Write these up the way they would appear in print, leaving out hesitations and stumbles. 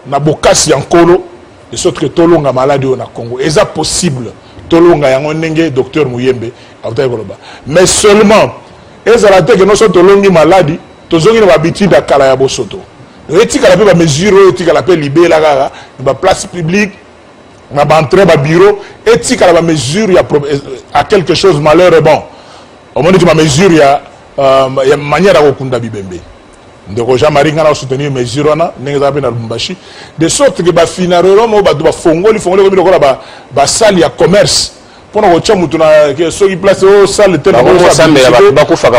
na bokasi en Kolo, de sorte que tolonga maladie au Congo. Est-ce possible? Tolonga yango ndenge docteur Muyembe mais seulement est-ce que nous sommes tolongi maladie, tozongi na habitude à kala ya bosoto. Etika la pe mesure, etika la pe libé la gaga, ba place publique, na ba entrée ba bureau, etika la mesure à quelque chose malheur bon. Au moment où ma mesure ya manière à okunda bibembe. Ndeko Jean-Marie ngana soutenir mesure na ndenge na Lubumbashi de sorte que ba finarero mo ba fongoli ko bi ba salle ya commerce pour na kocha mutu na ke soki place o salle te na ba ko faka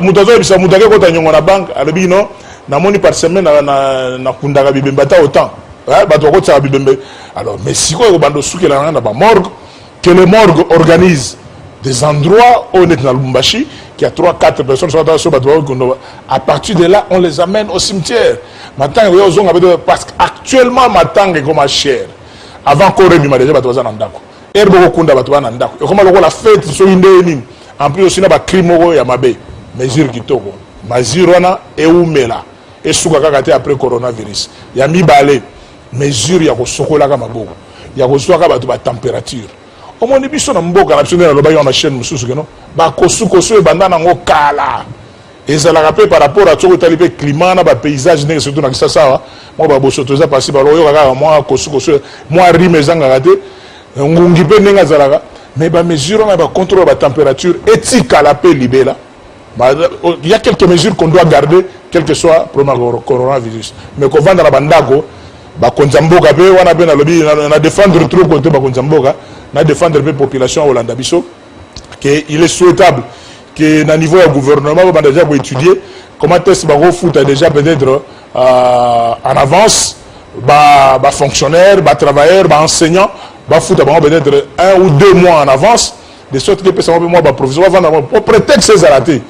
mutu bisa mutu ke ko ta nyongo na banque alobi no na moni par semaine na kundaka bibembe ta autant ba to ko tsa bibembe alors mais si ko bando suki la na ba morgue que le morgue organise des endroits où on est dans Lubumbashi, qui a 3-4 personnes à partir de là, on les amène au cimetière. Parce qu'actuellement, Matang est comme cher. Avant qu'on ait déjà battu en Ndako. Et comment la fête, en plus, aussi, il y a un crime et un mesure qui toque. Mazirona et Oumela. Et Soukakate après le coronavirus. Il y a mis balai. Mesure, il y a une température. Au moins, il y a une chaîne qui bandana kala. Et ça l'a rappelé par rapport à tout le climat, le paysage, surtout dans ça. Moi, je suis passé par moi, moi, rime zangate, mais la mesure, le contrôle de la température, éthique à la paix libérée. Il y a quelques mesures qu'on doit garder, quel que soit le coronavirus. Mais qu'on va dans la bandago, Konzamboka, on a défendre trop contre Konzamboka. Na défendre la population Hollande Bisso qu'il est souhaitable que na niveau du gouvernement on va déjà étudier comment test baro foot déjà peut-être en avance ba fonctionnaires, ba travailleurs, ba enseignants ba foot peut-être 1 ou 2 mois en avance de sorte que personne moi ba professeur va pour prétexte ces arrêtés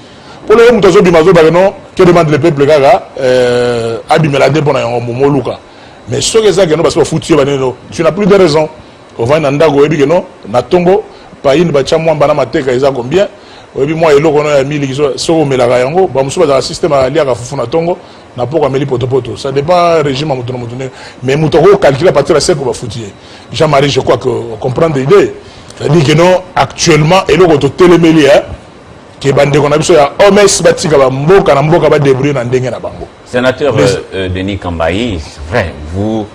pour le moment tozo bimazo ba non que demande le peuple gaga abimelade pour na momoluka mais ce que ça que non parce que foot tu n'as plus de raison. On va en Ndago et non, Natongo, Païn, Bachamouan, Banamateka, ils ont combien? Oui, moi, et l'eau, on a mis les so mais la rayango, Bamsou, dans le système à l'IA, Fufuna Tongo, n'a pas qu'à Potopoto. Ça dépend du régime à Moutono. Mais Moutoro calcule à partir de la sec, on va foutre. Jean-Marie, je crois qu'on comprend l'idée. C'est-à-dire que non, actuellement, et l'eau, on a télémélié, qui est bandé qu'on a vu sur la Omes Batika, Mboka, Namboka, va débrouiller dans Dengue na Bango. Sénateur Denis Kambayi, c'est vrai, vous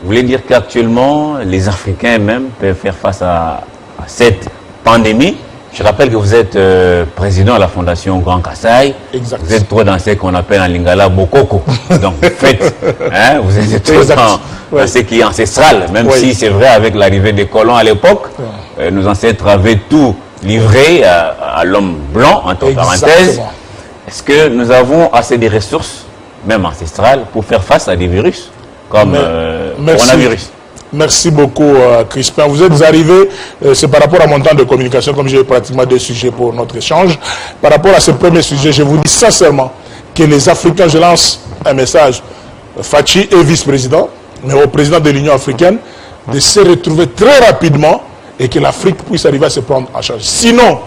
voulez dire qu'actuellement, les Africains même peuvent faire face à cette pandémie. Je rappelle que vous êtes président de la Fondation Grand Kassai. Exact. Vous êtes trop dans ce qu'on appelle en lingala Bokoko. Donc, faites, hein, vous êtes trop dans ce qui est ancestral, même si c'est vrai avec l'arrivée des colons à l'époque, nos ancêtres avaient tout livré à l'homme blanc, entre parenthèses. Est-ce que nous avons assez de ressources, même ancestrales, pour faire face à des virus comme coronavirus? Merci beaucoup, Crispin. Vous êtes arrivé, c'est par rapport à mon temps de communication, comme j'ai pratiquement 2 sujets pour notre échange. Par rapport à ce premier sujet, je vous dis sincèrement que les Africains, je lance un message, Fachi est vice-président, mais au président de l'Union africaine, de se retrouver très rapidement et que l'Afrique puisse arriver à se prendre en charge. Sinon,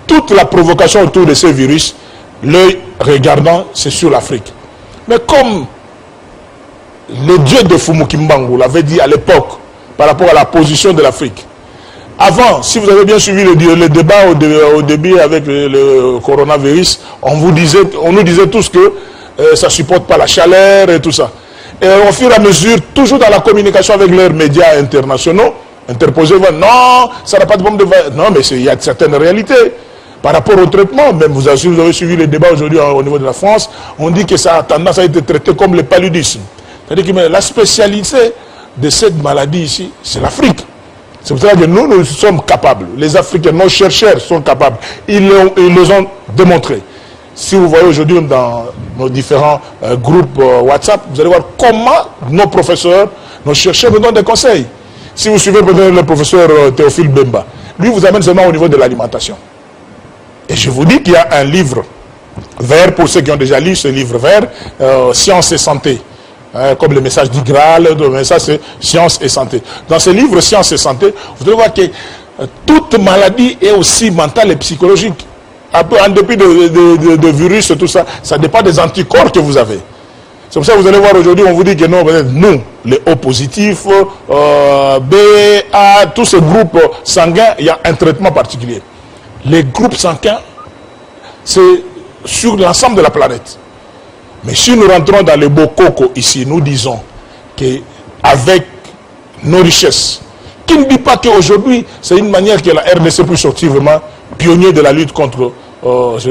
toute la provocation autour de ce virus, l'œil regardant, c'est sur l'Afrique. Mais comme le dieu de Fumukimbangu l'avait dit à l'époque par rapport à la position de l'Afrique. Avant, si vous avez bien suivi le débat au début avec le coronavirus, on nous disait tous que ça ne supporte pas la chaleur et tout ça. Et au fur et à mesure, toujours dans la communication avec leurs médias internationaux, interposés, non, ça n'a pas de bombe de verre. Non, mais il y a certaines réalités. Par rapport au traitement, même vous avez suivi le débat aujourd'hui au niveau de la France, on dit que ça a tendance à être traité comme le paludisme. C'est-à-dire que la spécialité de cette maladie ici, c'est l'Afrique. C'est pour ça que nous sommes capables. Les Africains, nos chercheurs sont capables. Ils les ont démontré. Si vous voyez aujourd'hui dans nos différents groupes WhatsApp, vous allez voir comment nos professeurs, nos chercheurs nous donnent des conseils. Si vous suivez peut-être le professeur Théophile Bemba, lui vous amène seulement au niveau de l'alimentation. Et je vous dis qu'il y a un livre vert, pour ceux qui ont déjà lu ce livre vert, Science et Santé. Comme le message du Graal, le message c'est Science et Santé. Dans ce livre Science et Santé, vous devez voir que toute maladie est aussi mentale et psychologique. En dépit de virus et tout ça, ça dépend des anticorps que vous avez. C'est pour ça que vous allez voir aujourd'hui, on vous dit que non, nous, les O positifs, B, A, tous ces groupes sanguins, il y a un traitement particulier. Les groupes sanguins, c'est sur l'ensemble de la planète. Mais si nous rentrons dans le Bokoko ici, nous disons qu'avec nos richesses, qui ne dit pas qu'aujourd'hui, c'est une manière que la RDC puisse sortir vraiment pionnier de la lutte contre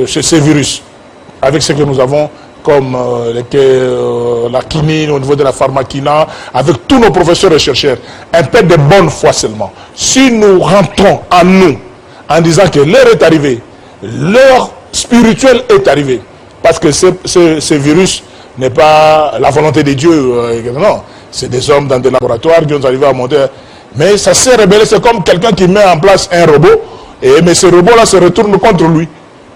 ces virus, avec ce que nous avons comme la quinine au niveau de la pharmaquina, avec tous nos professeurs et chercheurs, un peu de bonne foi seulement. Si nous rentrons en nous, en disant que l'heure est arrivée, l'heure spirituelle est arrivée, parce que ce virus n'est pas la volonté de Dieu, non, c'est des hommes dans des laboratoires qui ont arrivé à monter, mais ça s'est rebellé, c'est comme quelqu'un qui met en place un robot, mais ce robot-là se retourne contre lui.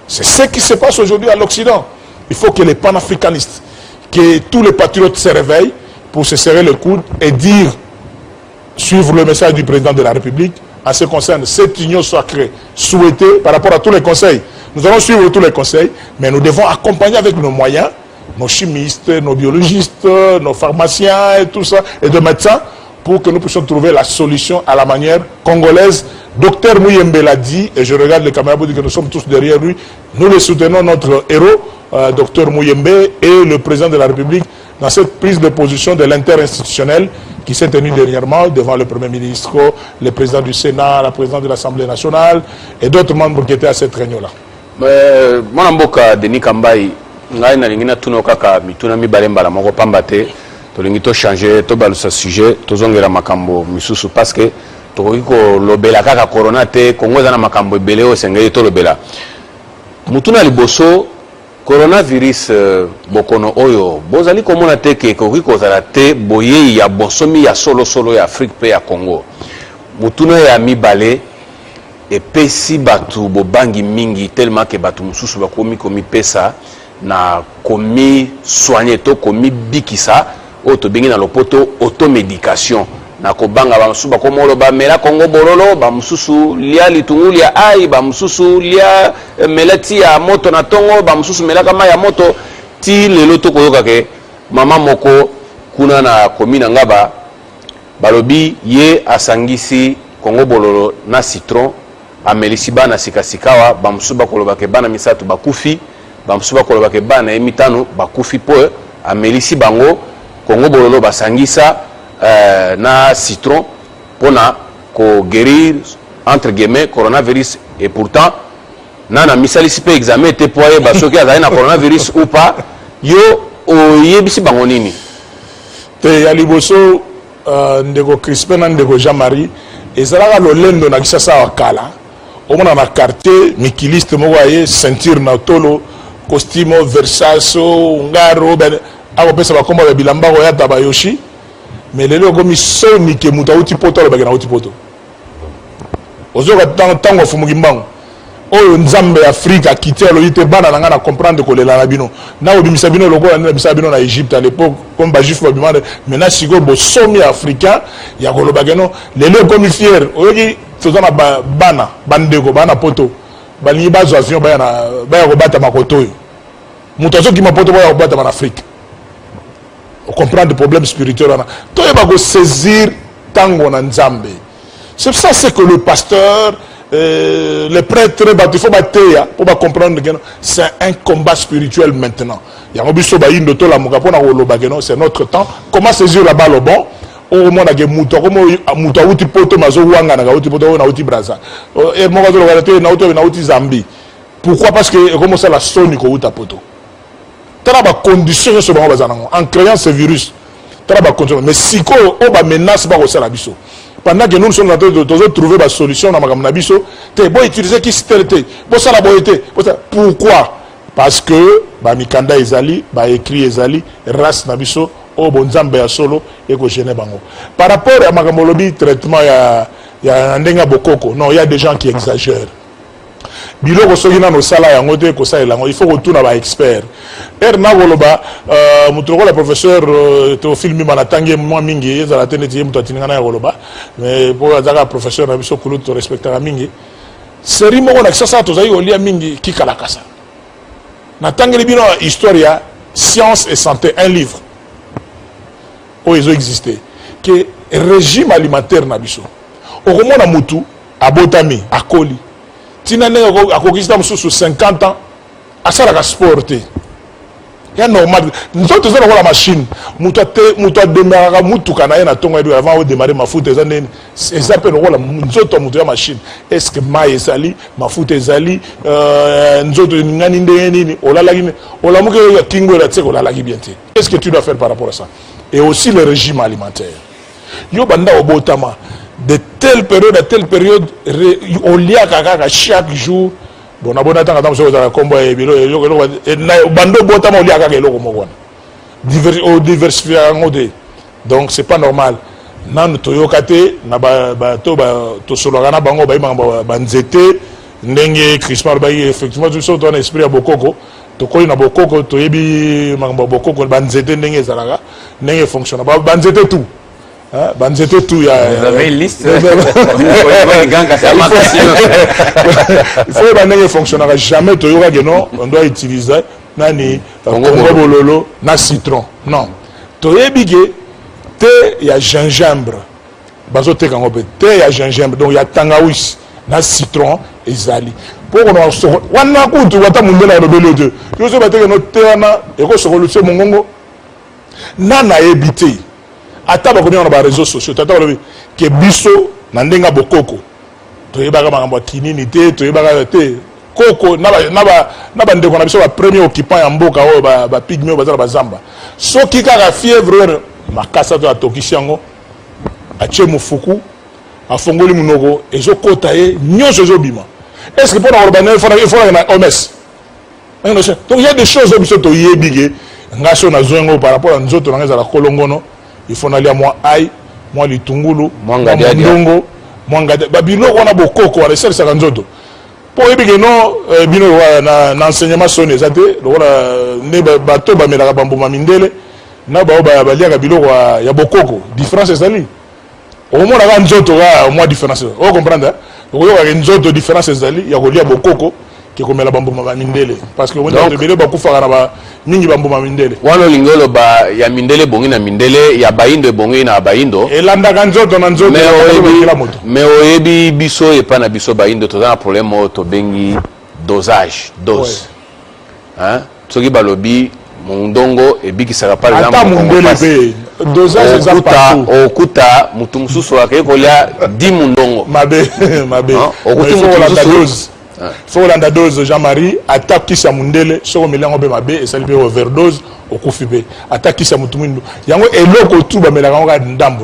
C'est ce qui se passe aujourd'hui à l'Occident. Il faut que les panafricanistes, que tous les patriotes se réveillent pour se serrer le coude et dire, suivre le message du président de la République, en ce qui concerne cette union sacrée souhaitée par rapport à tous les conseils. Nous allons suivre tous les conseils, mais nous devons accompagner avec nos moyens, nos chimistes, nos biologistes, nos pharmaciens et tout ça, et de médecins, pour que nous puissions trouver la solution à la manière congolaise. Docteur Mouyembe l'a dit, et je regarde les camarades que nous sommes tous derrière lui, nous le soutenons, notre héros, Docteur Mouyembe, et le président de la République, dans cette prise de position de l'inter-institutionnel qui s'est tenue dernièrement devant le Premier ministre, le président du Sénat, la présidente de l'Assemblée nationale, et d'autres membres qui étaient à cette réunion-là. Mon mboka Denis Kambayi, ngai na lingina tuno kaka mituna mibalemba la moko pambate, to lingi to changer to balusa sujet, to zongela makambo misusu parce que to ko lobela kaka corona te Kongo za na makambo ebele o sengeli to lobela. Mutuna liboso coronavirus bokono oyo bozali komona te ke ko zala te boye ya bosomi ya solo ya Afrique pe ya Congo. Mutuna ya mibale epesi batu bobangi mingi tellement que batu mususu bakomi komi pesa na komi soigner to komi bikisa o to bengi na lopoto automédication na kobanga ba mususu bakomo loba mela Congo bololo ba mususu lia litungu lia ai ba mususu lia melati ya moto na tongo ba mususu melaka ma ya moto ti lelo to koyoka ke mama moko kuna na komi na ngaba balobi ye asangisi Congo bololo na citron amelisi bana sikasikawa bamusu bakoloba ke bana misatu bakufi bamusu bakoloba ke bana emitano bakufi po amelisi bango Congo bololo basangisa na citron pona ko guérir entre guillemets coronavirus et pourtant nana misalisi pe examen te poye basoki azali na coronavirus ou pas yo oyebisi bango nini te ya liboso ndeko Crispin na ndeko Jean-Marie ezalaka lolendo na kisasa wakala on a quartier mikiliste mowaye ceinture na tolo costume Versace ngaro ben abo pesa ba komba bilamba ko ya tabayoshi mais lelo komi soni ke mutauti poto le bagana uti poto ozoka tango fumuki mbango oyo nzambe Afrika kité lo yite bana nga na comprendre ko lela na bino na obimisa bino lokola na bisa bino na Égypte à l'époque comme ba juif ba bimande mais na siko bo somi africain ya ko lo bagano lelo komi fier oyoki tozana bana bandeko bana poto balingi bazo avion baya ko bata makoto oyo mutazo ki mapoto baya ko bata en Afrique on comprend des problèmes spirituels to yeba ko saisir tango na nzambe c'est ça c'est que le pasteur les prêtres il faut battre pour comprendre que c'est un combat spirituel maintenant il y a un biso ba indo to la muka pona ko loba que c'est notre temps comment saisir la balle au bon au monde que muto comme muto uti poto mazo wanga na uti poto na uti braza et mo ka zo la na uti Zambie pourquoi parce que comme ça la soni ko uta poto tara ba condition so ba bazana en créant ce virus tara ba condition mais si ko o ba menace ba ko sala biso pendant que nous sommes en train de trouver la solution dans ma biso te bo utiliser qui c'était bo sala boité pourquoi parce que ba mikanda ezali ba écrit ezali race na biso o bonzambe ya solo et ko gêner bango par rapport à makamolobi traitement ya ndenga bokoko non il y a des gens qui exagèrent biloko soki na no sala yango te ko sala yango il faut retourner ba expert na goloba mutoko la professeur Théophile Mimana tangi moi mingi za la teneti muto atinga na goloba mais pour azaka professeur na biso kulu to respecter mingi seri moko na kisasa to zai olia mingi kikala kasa na tangi bino histoire ya science et santé un livre où ils ont existé, que le régime alimentaire n'a pas. Au moment où Moutou, à Botami, à Koli, Tinane a conquisté sous 50 ans, à ça la sporté. C'est normal. Nous sommes tous dans la machine. Moutou a démarré, Moutou Kanaï a tombé avant de démarrer ma foot. C'est ça que nous sommes la machine. Est-ce que Maï est sali, ma foot est sali, nous sommes nani, qu'est-ce que tu dois faire par rapport à ça? Et aussi le régime alimentaire. Yo banda obotama de telle période à telle période, on lit à chaque jour. Bon, on a tant de combat et bando botama on lit à diversifier. Donc c'est pas normal. Nan toyokate na ba to sologana bango ba nzete ndenge crispar ba effectivement tout ça ton esprit à bokoko to koyi na bokoko to yebi mangba bokoko ba nzete ndenge zalaka ndenge fonctionne ba nzete tout. Banzete tout, vous avez une liste. Il faut que ne fonctionnera jamais. On doit utiliser nani bololo na citron. Non. Toyebige thé il y a gingembre. Bazote kangope thé il y a gingembre. Donc il y a tangawish na citron et zali. Pour qu'on ait wana kutu wata mundela robelo de. Yo se bateke no thé na et ko sokolo se mongongo. Nana ebité. Ata ba komi na réseaux sociaux tata ba ke biso na ndenga bokoko to yebaka makambo kinini te to yebaka te koko na ba ndeko na biso ba premier occupant ya mboka o ba pygmée bazala bazamba soki kaka fièvre makasa to atokisi yango atie mufuku afongoli munoko ezokota ye nyonso ezobima. Est-ce que pour na urbain il faut na OMS? Donc il y a des choses biso to yebige ngaso na zongo par rapport à nzoto na ngeza la kolongono. Il faut aller à moi aïe, moi litungulu, moi ndongo, moi ngade. Babilo on a beaucoup quoi, les seuls ça ganzoto. Pour éviter non, bino na enseignement sonné, ça te, ne bateau ba mela bambo mamindele, na ba balia babilo quoi, y a beaucoup différence c'est ali. Au moins la ganzoto au moins différence. Vous comprenez? Donc il y a une autre différence c'est ali, il y a golia beaucoup. Comme la bambo mamindele parce que on a de beaucoup faire na mingi bambo mamindele wana lingolo ba ya mindele bongi na mindele ya baindo bongi na baindo elanda kanzoto na nzoto mais oyebi biso e pa na biso baindo to na problème to bengi dosage dose hein soki balobi mundongo e bikisaka par exemple dosage exact okuta mutu mususu akekolia 10 mundongo mabe okuta la dose. Faut la dose Jean-Marie attaque qui sa mundele sur melango be mabe et ça libère overdose au kufibe attaque qui sa mutumindo yango eloko tout ba melango ga ndambu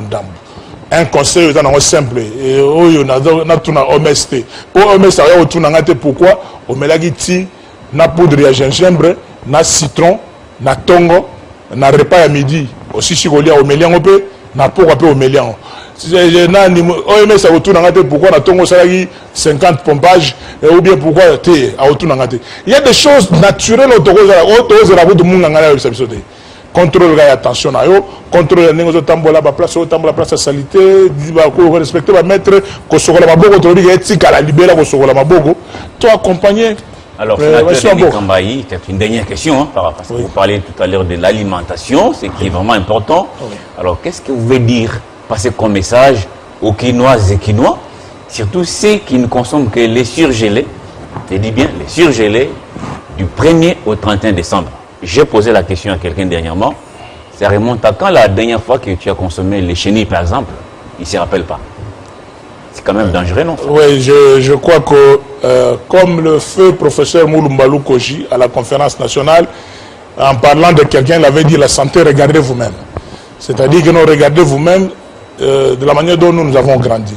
un conseil est simple et oyo na tuna omesté pour omesté ya otuna ngate pourquoi o melagi ti na poudre ya gingembre na citron na tongo na repas à midi aussi si golia o melango pe na pourquoi pe o melango OMS a autour d'angate pourquoi on a tongo salagi 50 pompages ou bien pourquoi t'es à autour d'angate. Il y a des choses naturelles autour de la route de monde ngala yo sabisode. Contrôle la attention na yo, contrôle les négocio tambola ba place au tambola place salité, ba ko respecter ba mettre ko sokola maboko to bi etika la libéra ko sokola maboko. Toi accompagner. Alors, Sénateur Kambayi, peut-être une dernière question, hein, parce que vous parlez tout à l'heure de l'alimentation, c'est qui est vraiment important. Alors, qu'est-ce que vous voulez dire passer comme message aux Quinoises et Quinois, surtout ceux qui ne consomment que les surgelés, je dis bien les surgelés, du 1er au 31 décembre. J'ai posé la question à quelqu'un dernièrement, ça remonte à quand la dernière fois que tu as consommé les chenilles par exemple? Il ne se rappelle pas. C'est quand même dangereux, non? Oui, je crois que comme le feu professeur Moulumbalou Koji à la conférence nationale, en parlant de quelqu'un, il avait dit la santé, regardez vous-même. C'est-à-dire que nous regardez vous-même de la manière dont nous avons grandi.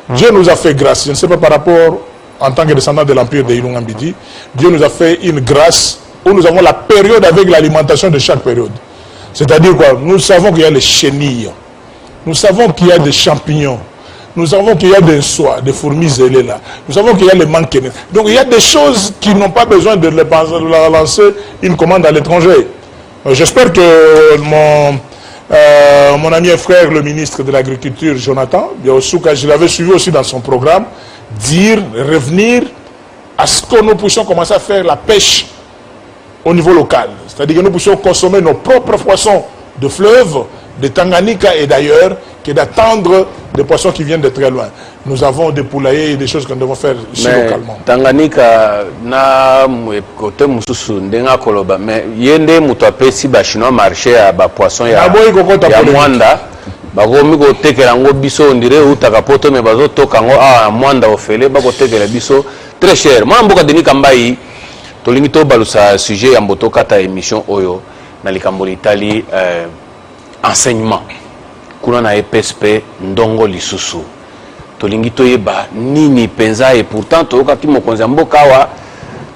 Dieu nous a fait grâce, je ne sais pas par rapport en tant que descendant de l'empire de Ilungambidi, Dieu nous a fait une grâce où nous avons la période avec l'alimentation de chaque période. C'est-à-dire quoi? Nous savons qu'il y a les chenilles, nous savons qu'il y a des champignons, nous savons qu'il y a des soies, des fourmis zélées là, nous savons qu'il y a les manquenets. Donc il y a des choses qui n'ont pas besoin de lancer une commande à l'étranger. J'espère que mon ami et frère, le ministre de l'Agriculture, Jonathan Biaosuka, je l'avais suivi aussi dans son programme, revenir à ce que nous puissions commencer à faire la pêche au niveau local. C'est-à-dire que nous puissions consommer nos propres poissons de fleuve de Tanganyika et d'ailleurs que d'attendre des poissons qui viennent de très loin. Nous avons des poulaillers et des choses que nous devons faire ici localement. Tanganyika na côté mususu ndenga koloba mais yende muto apesi ba chinois marché à ba poisson ya Mwanda bagomi ko tekela ngo biso ndire utaka poto me bazo toka ngo a Mwanda ofele bako tekela biso très cher. Moi mboka Denis Kambayi tolingi to balusa sujet ya mboto kata émission oyo na likambo litali enseignement kuna na EPSP ndongo lisusu tolingi toyeba nini penza et pourtant toyoka ki mokonzi mboka wa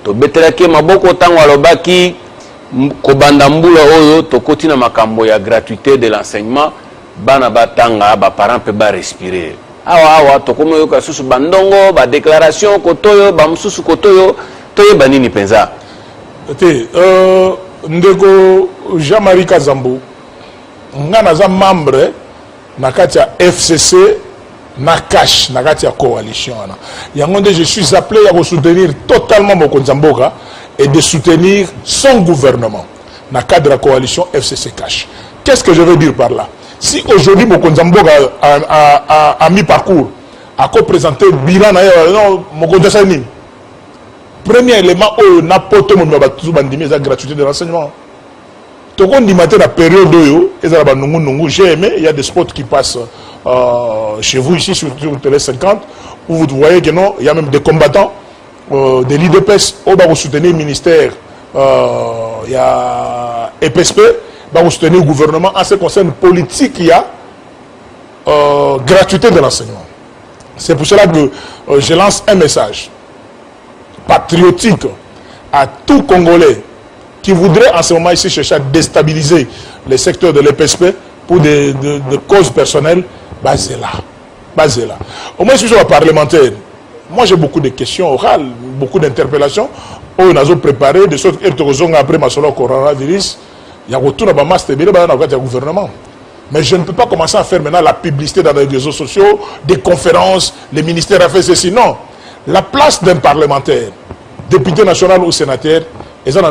to betelaki maboko tango alobaki kobanda mbula oyo tokoti na makambo ya gratuité de l'enseignement bana batanga ba parents pe ba respirer awa tokomo yoka susu bandongo ba déclaration kotoyo ba mususu kotoyo toyeba nini penza ndeko Jean-Marie Kazambo ngana za membre na kati ya FCC na cash na kati ya coalition na yango nde je suis appelé à soutenir totalement Mokonzi Mboka et de soutenir son gouvernement na cadre de la coalition FCC cash. Qu'est-ce que je veux dire par là? Si aujourd'hui Mokonzi Mboka a mis parcours à co-présenter bilan na Mokonzi Sani, premier élément où na poto mon batu bandimi la gratuité de l'enseignement. Donc on dit maintenant la période où j'ai aimé, il y a des spots qui passent chez vous ici sur Télé 50 où vous voyez que non, il y a même des combattants de l'IDPS où va soutenir le ministère, il y a EPSP, va soutenir le gouvernement en ce qui concerne politique, il y a gratuité de l'enseignement. C'est pour cela que je lance un message patriotique à tout Congolais qui voudrait en ce moment ici chercher à déstabiliser les secteurs de l'EPSP pour des causes personnelles, basez là. Au moins, si je suis parlementaire, moi j'ai beaucoup de questions orales, beaucoup d'interpellations, où nous avons préparé, de sorte que après ma solo coronavirus, il y a retour dans masse de gouvernement. Mais je ne peux pas commencer à faire maintenant la publicité dans les réseaux sociaux, des conférences, les ministères ont fait ceci. Non. La place d'un parlementaire, député national ou sénateur, et ça, on a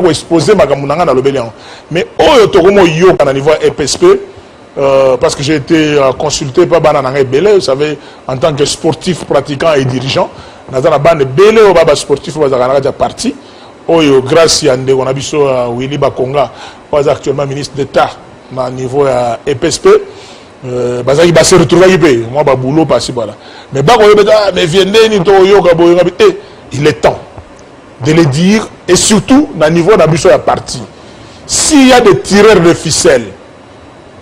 exposé ma gamunanga dans le Bélian. Mais au niveau EPSP, parce que j'ai été consulté par Banananga Belé, vous savez, en tant que sportif, pratiquant et dirigeant, dans la bande Belé, au sportif, au parti, grâce à on a vu Willy Bakonga, actuellement ministre d'État au niveau EPSP. Bazaki ba se retrouver moi ba boulot pas si voilà mais ba ko mais il est temps de le dire et surtout na niveau na biso ya parti s'il y a des tireurs de ficelle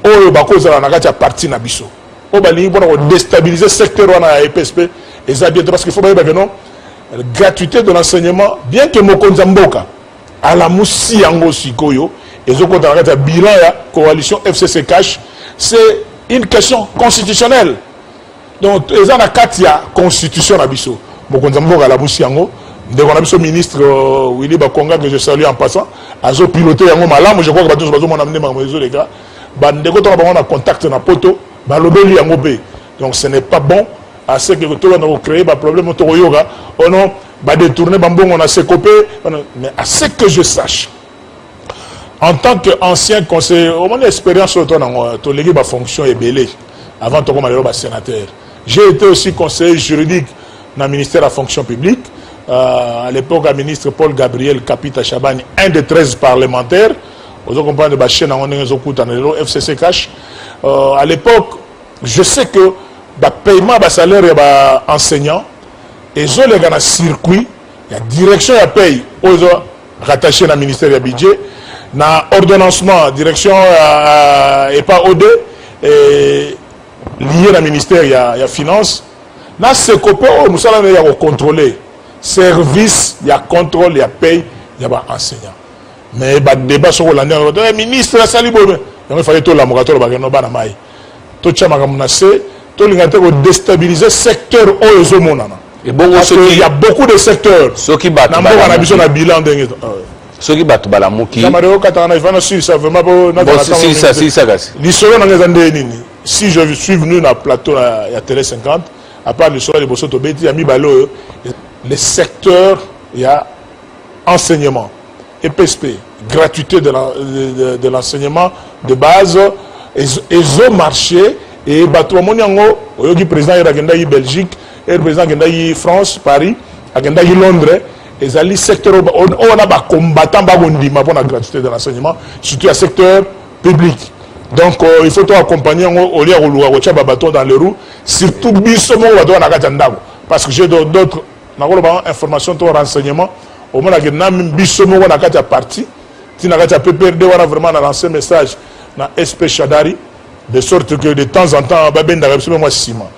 o ba ko za na kati ya parti na biso o ba li bona ko déstabiliser secteur wana ya EPSP et ça bien parce qu'il faut ba que non gratuité de l'enseignement bien que Mokonzi Mboka à la moussi yango sikoyo et zo ko na kati ya bilan ya coalition FCC cash c'est une question constitutionnelle. Donc, ils ont la Katia constitution à Bisso. Mokonzi Mboka la Moussiango, de ministre Willy Bakonga, que je salue en passant, a piloté Yango Malam, je crois que nous avons amené ma maison, les gars. Bandeko, on a contact dans poto, Balobeli Yango B. Donc, ce n'est pas bon à ce que tout le monde a créé un problème au yoga. Oh non, détourner Bambon, on a ses copains. Mais à ce que je sache, en tant qu'ancien conseiller, au moins l'expérience sur ton fonction est belée avant de être sénateur. J'ai été aussi conseiller juridique dans le ministère de la fonction publique. À l'époque, le ministre Paul Gabriel Kapita Chabani, un des 13 parlementaires. Vous comprenez la chaîne en FCC Cash. À l'époque, je sais que le paiement de salaire est enseignant. Et ils ont les circuit, il y a direction à paye aux rattachés dans le ministère du budget. Na ordonnancement, direction et pas OD, lié à ministère, il y a finance. Dans ce copain, nous allons contrôler. Service, il y a contrôle, il y a paye, il y a enseignant. Mais il débat sur l'année, le ministre, il fallait tout l'amourateur, il y a maille. Tout le monde a déstabiliser le secteur où il y a beaucoup de secteurs. Ceux qui battent. Ceux qui battent si je suis venu dans le plateau à Télé 50, à part le soir de Bosso Tobeti, il y a mis le secteur, il y a enseignement, EPSP, gratuité de l'enseignement de base, ils ont marché, et le président de Belgique, le président de France, Paris, de Londres, ils ont secteur on a combattant pour la gratuité de l'enseignement, surtout le secteur public. Donc il faut accompagner au lieu de dans les roues, surtout parce que j'ai d'autres informations, d'autres renseignements. Au moins, il y a un parti qui a vraiment lancé un message dans SP Chadari, de sorte que de temps en temps, il y a un ciment.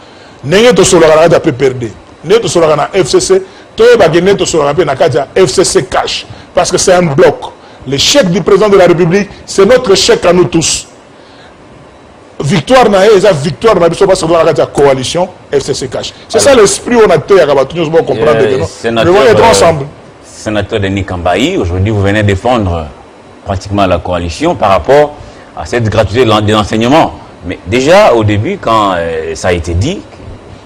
Nous avons PPRD, nous avons FCC, nous avons FCC Cash, parce que c'est un bloc. Le chèque du président de la République, c'est notre chèque à nous tous. Victoire na victoire na biso parce que la coalition FCC Cash. C'est ça l'esprit on a été à nous comprendre que nous devons être ensemble. Sénateur Denis Kambayi, aujourd'hui vous venez défendre pratiquement la coalition par rapport à cette gratuité de l'enseignement. Mais déjà au début quand ça a été dit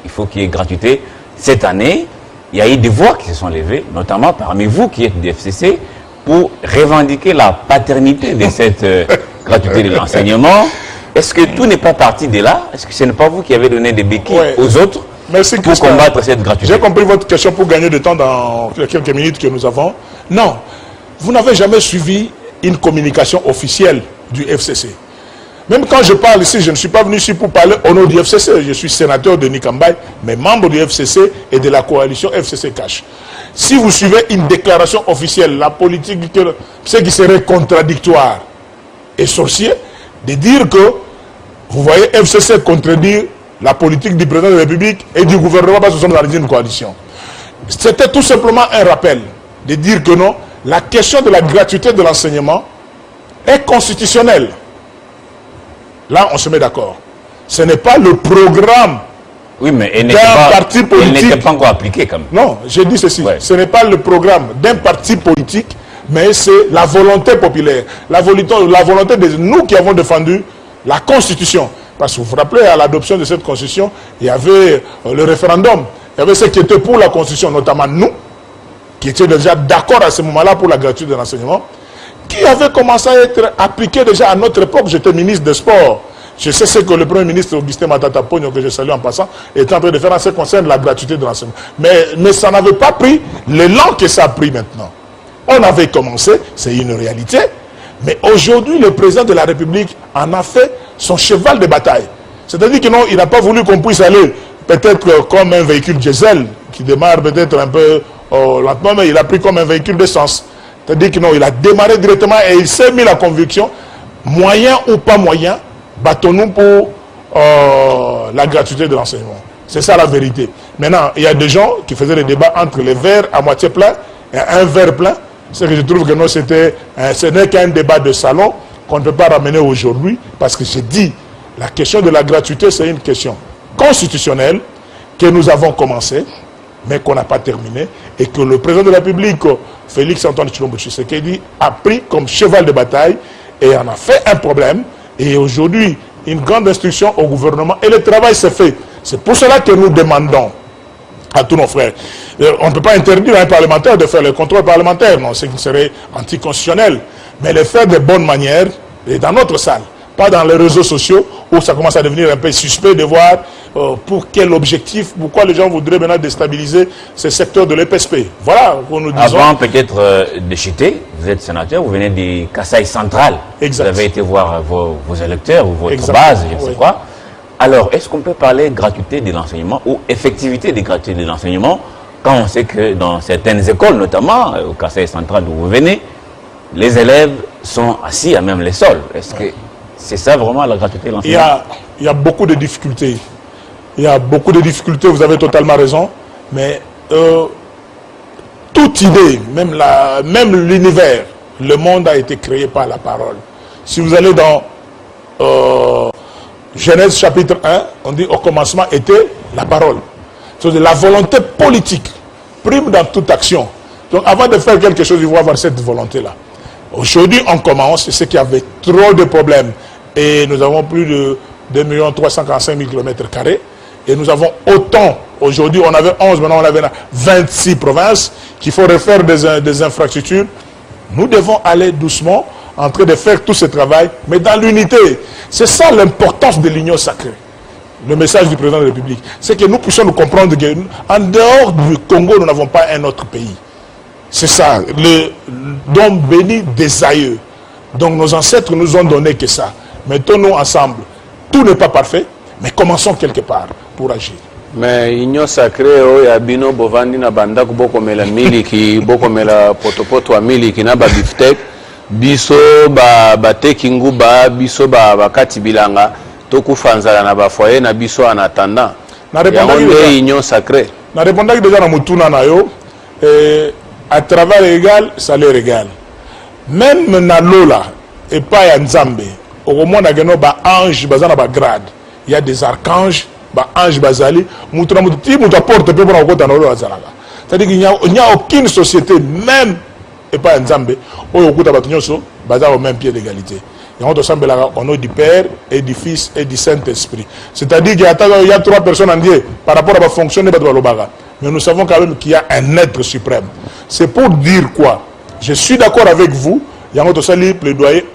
il faut qu'il y ait gratuité cette année, il y a eu des voix qui se sont levées, notamment parmi vous qui êtes du FCC, pour revendiquer la paternité de cette gratuité de l'enseignement. Est-ce que tout n'est pas parti de là? Est-ce que ce n'est pas vous qui avez donné des béquilles aux autres pour combattre cette gratuité? J'ai compris votre question pour gagner du temps dans les quelques minutes que nous avons. Non, vous n'avez jamais suivi une communication officielle du FCC. Même quand je parle ici, je ne suis pas venu ici pour parler au nom du FCC. Je suis sénateur de Denis Kambayi, mais membre du FCC et de la coalition FCC Cash. Si vous suivez une déclaration officielle, la politique, ce qui serait contradictoire et sorcier, de dire que, vous voyez, FCC contredire la politique du président de la République et du gouvernement parce que nous sommes dans une coalition. C'était tout simplement un rappel de dire que non, la question de la gratuité de l'enseignement est constitutionnelle. Là, on se met d'accord. Ce n'est pas le programme d'un parti politique. Il n'était pas encore appliqué quand même. Non, j'ai dit ceci. Ouais. Ce n'est pas le programme d'un parti politique, mais c'est la volonté populaire, la volonté de nous qui avons défendu la Constitution. Parce que vous vous rappelez, à l'adoption de cette Constitution, il y avait le référendum, il y avait ceux qui étaient pour la Constitution, notamment nous, qui étaient déjà d'accord à ce moment-là pour la gratuité de l'enseignement, qui avait commencé à être appliqué déjà à notre époque. J'étais ministre des Sports. Je sais ce que le Premier ministre Augustin Matata Pogno, que je salue en passant, est en train de faire en ce qui concerne la gratuité de l'enseignement. Mais ça n'avait pas pris l'élan que ça a pris maintenant. On avait commencé, c'est une réalité, mais aujourd'hui, le président de la République en a fait son cheval de bataille. C'est-à-dire que non, il n'a pas voulu qu'on puisse aller peut-être comme un véhicule diesel, qui démarre peut-être un peu lentement, mais il a pris comme un véhicule d'essence. C'est-à-dire que non, il a démarré directement et il s'est mis la conviction, moyen ou pas moyen, battons-nous pour la gratuité de l'enseignement. C'est ça la vérité. Maintenant, il y a des gens qui faisaient des débats entre les verres à moitié plein et un verre plein. Ce que je trouve que non, ce n'est qu'un débat de salon qu'on ne peut pas ramener aujourd'hui, parce que j'ai dit, la question de la gratuité, c'est une question constitutionnelle que nous avons commencé, mais qu'on n'a pas terminé, et que le président de la République, Félix Antoine Tshilombo Tshisekedi, a pris comme cheval de bataille et en a fait un problème. Et aujourd'hui, une grande instruction au gouvernement, et le travail s'est fait. C'est pour cela que nous demandons à tous nos frères. On ne peut pas interdire à un parlementaire de faire le contrôle parlementaire, non, ce qui serait anticonstitutionnel, mais le faire de bonne manière, et dans notre salle, pas dans les réseaux sociaux, où ça commence à devenir un peu suspect de voir pour quel objectif, pourquoi les gens voudraient maintenant déstabiliser ce secteur de l'EPSP. Voilà, où nous disons... Avant peut-être de chuter, vous êtes sénateur, vous venez du Kasaï central. Exact. Vous avez été voir vos électeurs ou votre base, je ne sais quoi. Alors, est-ce qu'on peut parler de gratuité de l'enseignement ou effectivité de gratuité de l'enseignement quand on sait que dans certaines écoles, notamment au Kasaï central où vous venez, les élèves sont assis à même les sols? Est-ce que c'est ça vraiment la gratuité de l'enseignement? Il y a beaucoup de difficultés. Il y a beaucoup de difficultés, vous avez totalement raison. Mais toute idée, même l'univers, le monde a été créé par la parole. Si vous allez dans Genèse chapitre 1, on dit au commencement était la parole. C'est la volonté politique, prime dans toute action. Donc avant de faire quelque chose, il faut avoir cette volonté-là. Aujourd'hui, on commence, c'est ce qu'il y avait trop de problèmes. Et nous avons plus de 2 345 000 km². Et nous avons autant, aujourd'hui on avait 11, maintenant on avait 26 provinces, qu'il faut refaire des infrastructures Nous devons aller doucement en train de faire tout ce travail, mais dans l'unité. C'est ça l'importance de l'union sacrée. Le message du président de la République, c'est que nous puissions nous comprendre qu'en dehors du Congo, nous n'avons pas un autre pays. C'est ça, le don béni des aïeux. Donc nos ancêtres nous ont donné que ça. Mettons-nous ensemble. Tout n'est pas parfait, mais commençons quelque part pour agir. Mais l'union sacrée, il y a bino bovandi na bandaku boko mela miliki, boko mela potopoto wa miliki na ba biftek, biso ba tekingu ba biso ba kati bilanga. Toku fanzala na ba foyer na biso en attendant. Na répondant union sacrée. Na répondant déjà na mutuna na yo à travers égal, salaire égal. Même na lola et pas ya nzambe. Au moins na geno ba ange bazana ba grade. Il y a des archanges, ba ange bazali, mutuna muti muta porte pe pour kota na lola zalaka. C'est-à-dire qu'il n'y a aucune société même et pas nzambe au okuta batunyoso bazana au même pied d'égalité. Au nom du Père et du Fils et du Saint-Esprit. C'est-à-dire qu'il y a trois personnes en Dieu par rapport à la fonction de Badoualobaga. Mais nous savons quand même qu'il y a un être suprême. C'est pour dire quoi? Je suis d'accord avec vous. Il y a un autre plaidoyer.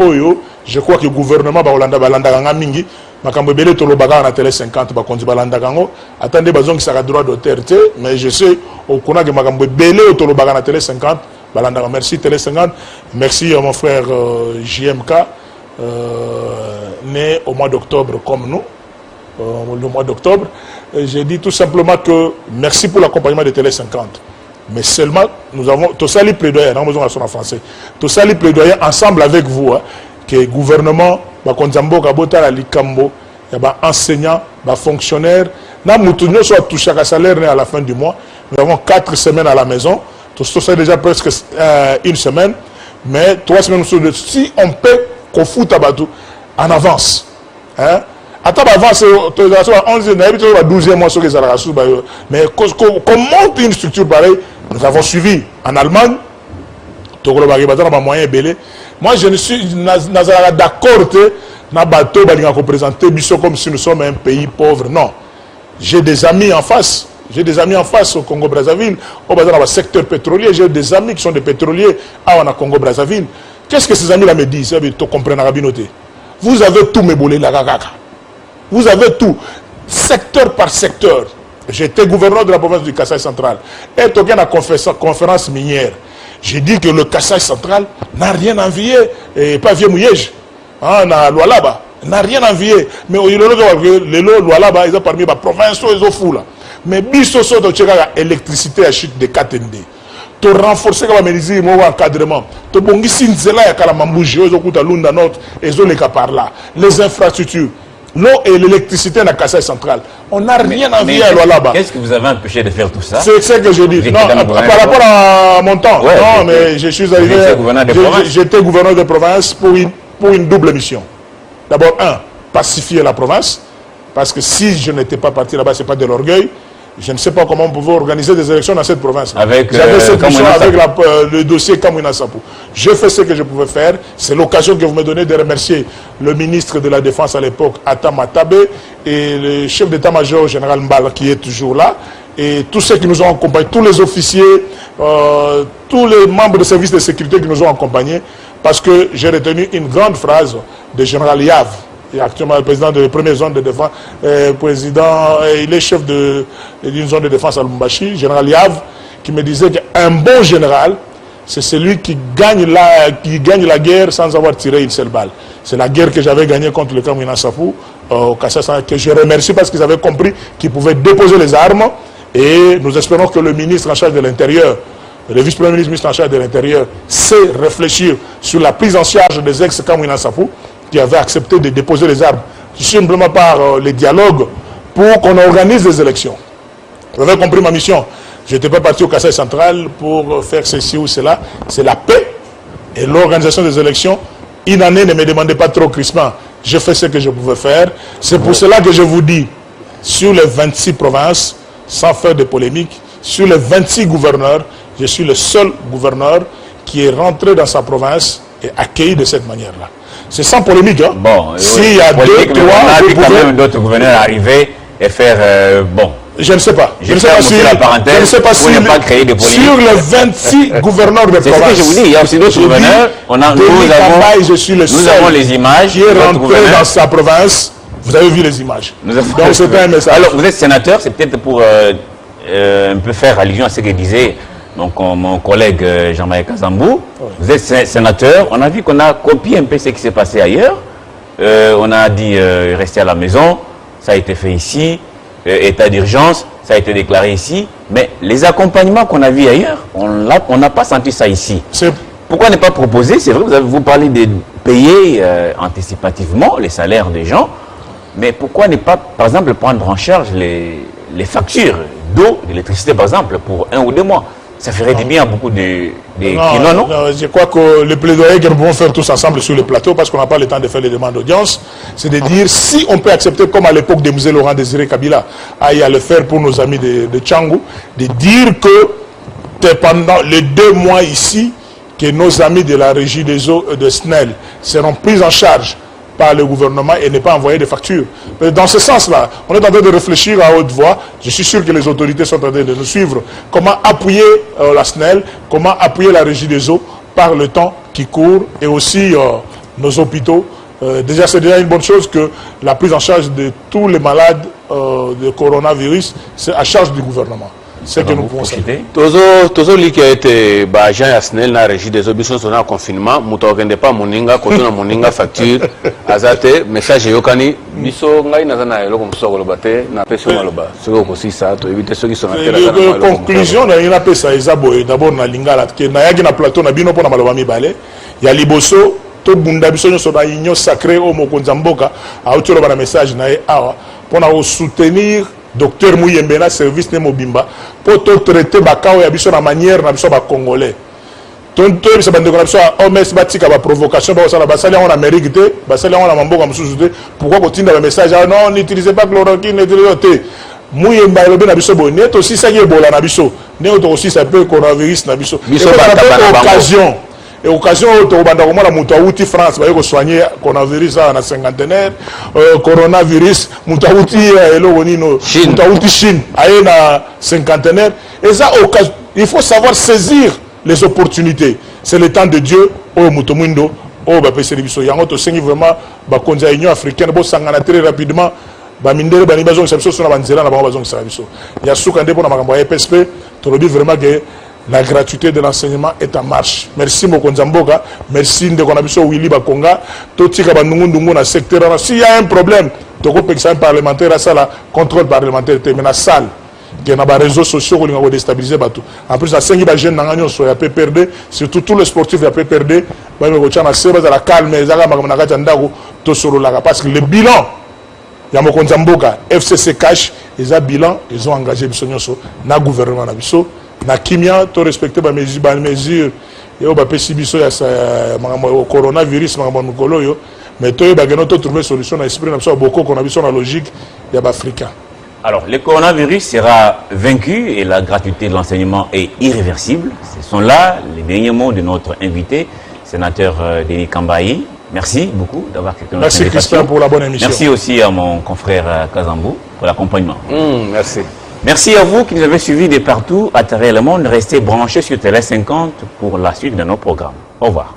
Je crois que le gouvernement va mingi. Makambebele tolobaga na télé 50 bakonzi balanda kango. Attendez bazon qui sera droit d'auteur, mais je sais au kona que makambebele tolobaga na télé 50 balanda. Merci télé 50. Merci à mon frère JMK. Né au mois d'octobre comme nous, le mois d'octobre, j'ai dit tout simplement que merci pour l'accompagnement de Télé 50. Mais seulement, nous avons tout ça les plaidoyer, non besoin de son en français, tout ça les plaidoyer ensemble avec vous, hein, que le gouvernement, Bakonzambo, Kabota, la Likambo, enseignants, fonctionnaires, nous soit touché à salaire à la fin du mois. Nous avons 4 semaines à la maison, tout ça déjà presque une semaine, mais 3 semaines, si on peut qu'on fout en avance. Hein? Attends, avance, 12e mois sur les Arasous, mais qu'on monte une structure pareille, nous avons suivi en Allemagne, moi je ne suis d'accord que na bateau représenter comme si nous sommes un pays pauvre. Non. J'ai des amis en face. J'ai des amis en face au Congo-Brazzaville, au secteur pétrolier. J'ai des amis qui sont des pétroliers à Congo-Brazzaville. Qu'est-ce que ces amis-là me disent? Vous avez tout me bolé la gaga. Vous avez tout, secteur par secteur. J'étais gouverneur de la province du Kasaï central. Et toqué à la conférence minière. J'ai dit que le Kasaï central n'a rien envié, et pas vieux mouillège. Na Lualaba, n'a rien envié. Mais au les Lualaba, ils ont parmi les provinces, ils ont fou là. Mais biso so de l'électricité à chute de KTND. To renforcer comme médecine mon encadrement to bongisi nzela ya kala mambuji ozo kuta lunda note ezo leka par là les infrastructures l'eau et l'électricité na Kasaï central on n'a rien envie à là-bas. Qu'est-ce que vous avez empêché de faire tout ça? C'est ce que je dis. Non, par rapport à mon temps. Ouais, non, mais je suis arrivé. J'étais gouverneur de province pour une double mission. D'abord, pacifier la province, parce que si je n'étais pas parti là-bas, c'est pas de l'orgueil. Je ne sais pas comment on pouvait organiser des élections dans cette province. Avec le dossier Kamwina Sapou. Je fais ce que je pouvais faire. C'est l'occasion que vous me donnez de remercier le ministre de la Défense à l'époque, Atam Atabe, et le chef d'état-major général Mbala, qui est toujours là, et tous ceux qui nous ont accompagnés, tous les officiers, tous les membres de services de sécurité qui nous ont accompagnés, parce que j'ai retenu une grande phrase de général Yav. Et actuellement le président de la première zone de défense, il est chef d'une zone de défense à Lumbashi, général Yav, qui me disait qu'un bon général, c'est celui qui gagne la guerre sans avoir tiré une seule balle. C'est la guerre que j'avais gagnée contre le Kamwina Sapou, au Kassassa, que je remercie parce qu'ils avaient compris qu'ils pouvaient déposer les armes. Et nous espérons que le ministre en charge de l'Intérieur, le vice-premier ministre en charge de l'Intérieur, sait réfléchir sur la prise en charge des ex-Kamwina Sapou, qui avait accepté de déposer les armes, simplement par les dialogues, pour qu'on organise des élections. Vous avez compris ma mission. Je n'étais pas parti au Kasaï central pour faire ceci ou cela. C'est la paix et l'organisation des élections. Une année, ne me demandez pas trop crispement. Je fais ce que je pouvais faire. C'est pour cela que je vous dis, sur les 26 provinces, sans faire de polémique, sur les 26 gouverneurs, je suis le seul gouverneur qui est rentré dans sa province et accueilli de cette manière-là. C'est sans polémique. Hein? Bon, s'il y a deux, trois, on a vu quand même d'autres gouverneurs arriver et faire, bon, Je ne sais pas. Je ne sais pas si la parenthèse, je ne sais pas si pas créer des polémiques. sur les 26 gouverneurs de province. C'est ce que je vous dis, il y a aussi d'autres gouverneurs. Je suis le seul avons les images qui est rentré dans sa province. Vous avez vu les images. Donc c'est un message. Alors vous êtes sénateur, c'est peut-être pour un peu faire allusion à ce que disait donc, mon collègue Jean-Marie Kazambou. Vous êtes sénateur, on a vu qu'on a copié un peu ce qui s'est passé ailleurs. On a dit rester à la maison, ça a été fait ici. État d'urgence, ça a été déclaré ici, mais les accompagnements qu'on a vus ailleurs, on n'a pas senti ça ici. Pourquoi ne pas proposer? C'est vrai, vous parlez de payer anticipativement les salaires des gens, mais pourquoi ne pas, par exemple, prendre en charge les factures d'eau, d'électricité, par exemple, pour 1 ou 2 mois? Ça ferait du bien à beaucoup de non? Je crois que le plaidoyer que nous pouvons faire tous ensemble sur le plateau, parce qu'on n'a pas le temps de faire les demandes d'audience, c'est de dire si on peut accepter, comme à l'époque de M. Laurent Désiré Kabila, à le faire pour nos amis de Tchangou, de dire que pendant les 2 mois ici, que nos amis de la régie des eaux de SNEL seront pris en charge par le gouvernement et ne pas envoyer de factures. Dans ce sens-là, on est en train de réfléchir à haute voix. Je suis sûr que les autorités sont en train de nous suivre. Comment appuyer la SNEL, comment appuyer la régie des eaux par le temps qui court et aussi nos hôpitaux. Déjà, c'est déjà une bonne chose que la prise en charge de tous les malades de coronavirus, c'est à charge du gouvernement. C'est que nous pouvons citer. Tozo li qui a été agent à SNEL na régie des obligations sur le confinement, muto okende pas moninga koto na moninga facture azate message yokani biso ngai nazana eloko musoko lobate na peso maloba. C'est aussi ça to éviter ceux qui sont en terre. Conclusion na ina pesa ezaboy d'abord na lingala ke na yaki na plateau na bino pona maloba mibale ya liboso to bunda biso nyo so na union sacrée au mokonza mboka a utolo ba message na e awa pona soutenir Docteur Mouyembena service ne mobimba pour traiter bakao ya biso na manière na biso ba congolais. Tonto bisa bande ko na biso OMS batika ba provocation ba sala basali en Amérique te, basali en mamboka mususu te. Pourquoi continuer le message non n'utilisez pas chloroquine n'utilisez te. Mouyemba lobe na biso bonnet aussi ça y est bola na biso. Ne aussi ça peut coronavirus na biso. Biso ba occasion. Et occasion de la moutaouti France, va soigner coronavirus à la cinquantenaire, coronavirus, moutaouti moutaouti Chine, à la cinquantenaire. Et ça, il faut savoir saisir les opportunités. C'est le temps de Dieu, au Moutoumindo, au Bapeseribiso. Il y a un autre vraiment, Bakonza Union africaine, bon, sangana très rapidement. Bamindere bani bazong sabso sur la banzela na bazong sabiso. Il y a soukandé pour na makambo ya PSP, to le dit vraiment que la gratuité de l'enseignement est en marche. Merci Mokonza Mboka, merci Ndekonabiso Willy Bakonga, Totika Bandungu na secteur. S'il y a un problème, Toko Pexan parlementaire à ça, la contrôle parlementaire, mais la salle, qui est dans les réseaux sociaux, qui ont déstabilisé Batou. En plus, la 5 jeunes n'ont pas perdu, surtout tous les sportifs n'ont pas perdu. La calme, parce que le bilan, il y a Mokonza Mboka, FCC Cash, ils ont bilan, ils ont engagé le gouvernement. Na kimia to respecter ba mesure et au bapesi biso ya coronavirus ma mokolo yo mais to ba geno to trouver solution na esprit na biso beaucoup qu'on a biso na logique ya ba africain. Alors le coronavirus sera vaincu et la gratuité de l'enseignement est irréversible. Ce sont là les derniers mots de notre invité, sénateur Denis Kambayi. Merci beaucoup d'avoir quelqu'un. Merci Christian pour la bonne émission. Merci aussi à mon confrère Kazambou pour l'accompagnement. Merci. Merci à vous qui nous avez suivis de partout à travers le monde. Restez branchés sur Télé 50 pour la suite de nos programmes. Au revoir.